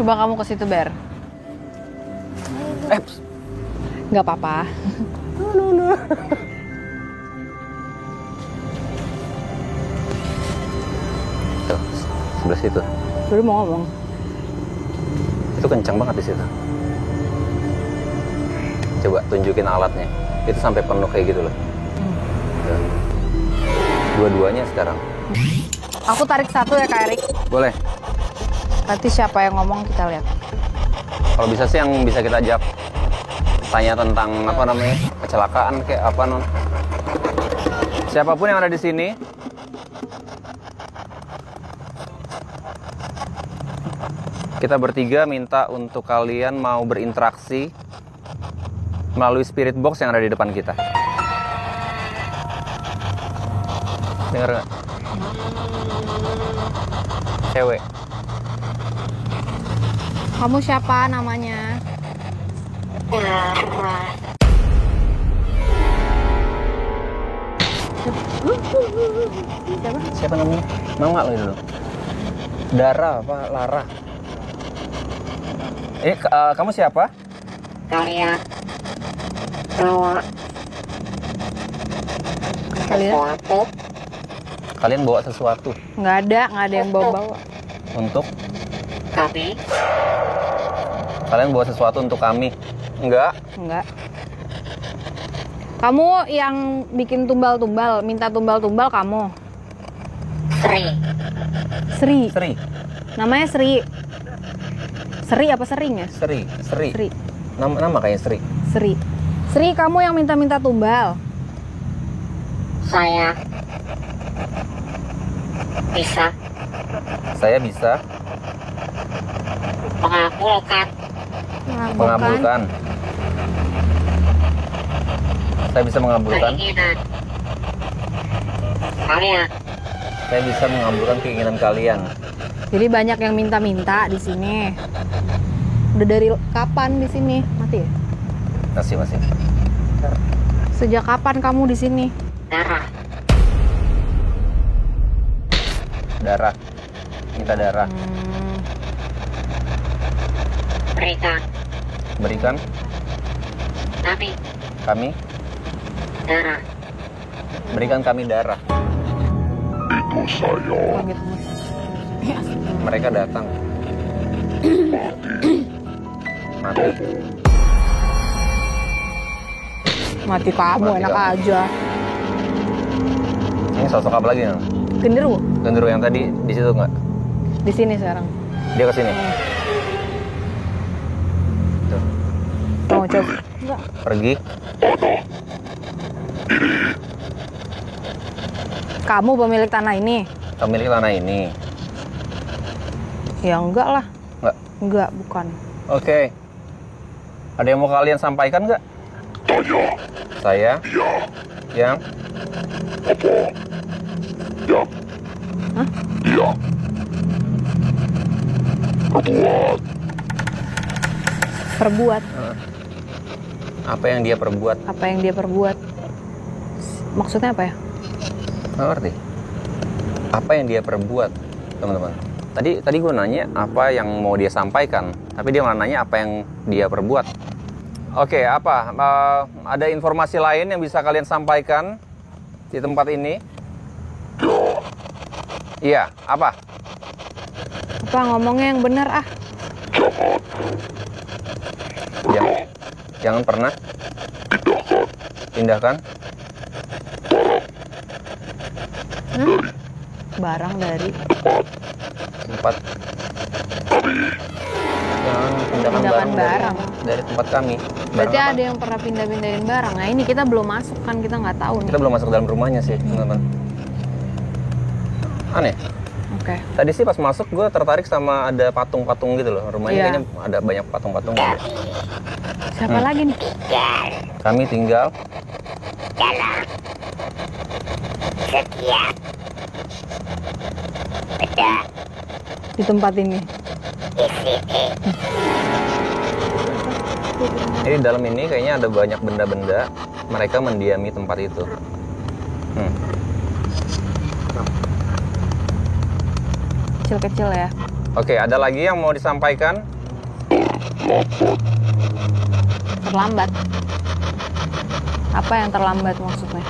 Coba kamu ke situ, Ber. Nggak apa-apa. No. Tuh, sebelah situ. Baru mau ngomong. Itu kencang banget di situ. Coba tunjukin alatnya. Itu sampai penuh kayak gitu loh. Tuh. Dua-duanya sekarang. Aku tarik satu ya, Kak Erik. Boleh. Nanti siapa yang ngomong kita lihat. Kalau bisa sih yang bisa kita ajak tanya tentang apa namanya kecelakaan kayak apa non. Siapapun yang ada di sini, kita bertiga minta untuk kalian mau berinteraksi melalui spirit box yang ada di depan kita. Dengar nggak? Cewek. Kamu siapa namanya? Siapa namanya? Mau nggak lo dulu? Dara apa Lara? Kamu siapa? Kalian bawa Kalian? sesuatu Kalian bawa sesuatu Nggak ada yang bawa-bawa. untuk kami. kalian bawa sesuatu untuk kami? Enggak. Kamu yang bikin tumbal-tumbal, minta tumbal-tumbal kamu. Sri. Sri. Namanya Sri. Sri apa Sering ya? Sri. Sri. Nama kayak Sri. Sri. Sri, kamu yang minta-minta tumbal. Saya bisa Saya bisa mengabulkan mengabulkan. Saya bisa mengabulkan. keinginan kalian. Saya bisa mengabulkan keinginan kalian. Jadi banyak yang minta-minta di sini. Udah dari kapan di sini? Mati ya? Masih. Sejak kapan kamu di sini? Darah. Minta darah. Berikan kami Darah. berikan kami darah. Oh, gitu. Mereka datang. Mati. Mati kamu, Mati enak kamu. aja. Ini sosok apa lagi? Nang? Genderuwo Genderuwo yang tadi di situ nggak? di sini sekarang. Dia ke sini. Tuh. Mau coba? Enggak. Pergi. Kamu pemilik tanah ini? Pemilik tanah ini. Ya enggak lah. Nggak. Enggak, bukan. Oke. Ada yang mau kalian sampaikan nggak? Saya. Yang. Hah? Perbuat. Apa yang dia perbuat? Apa yang dia perbuat? Maksudnya apa ya? Nggak ngerti. Apa yang dia perbuat, teman-teman? Tadi gue nanya apa yang mau dia sampaikan, tapi dia malah nanya apa yang dia perbuat. Oke, apa? Ada informasi lain yang bisa kalian sampaikan di tempat ini? Iya, apa? Apa ngomongnya yang benar ah? Jangan pernah pindahkan Barang dari tempat. Jangan pindahkan Pindahkan barang barang. dari tempat kami. Berarti Barang apa? ada yang pernah pindah-pindahin barang. Nah ini kita belum masuk kan, kita nggak tahu nih. Kita belum masuk dalam rumahnya sih, teman-teman. Aneh. Oke. Tadi sih pas masuk gue tertarik sama ada patung-patung gitu loh. Rumahnya Iya. kayaknya ada banyak patung-patung. Siapa lagi nih? Kami tinggal Dalam setiap beda Di tempat ini. di sini. Jadi dalam ini kayaknya ada banyak benda-benda. Mereka mendiami tempat itu. Kecil-kecil ya. Oke, ada lagi yang mau disampaikan? Terlambat. Apa yang terlambat maksudnya?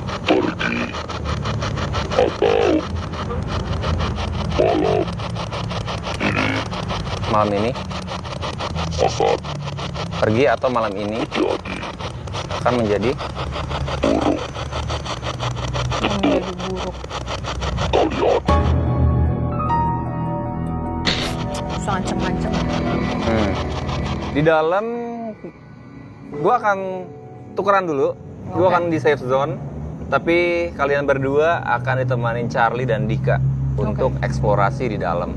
Malam ini? Pergi atau malam ini akan menjadi buruk. Susah ngancem-ngancem. Di dalam gue akan tukeran dulu. Gue akan di safe zone. Tapi kalian berdua akan ditemani Charlie dan Dika untuk eksplorasi di dalam.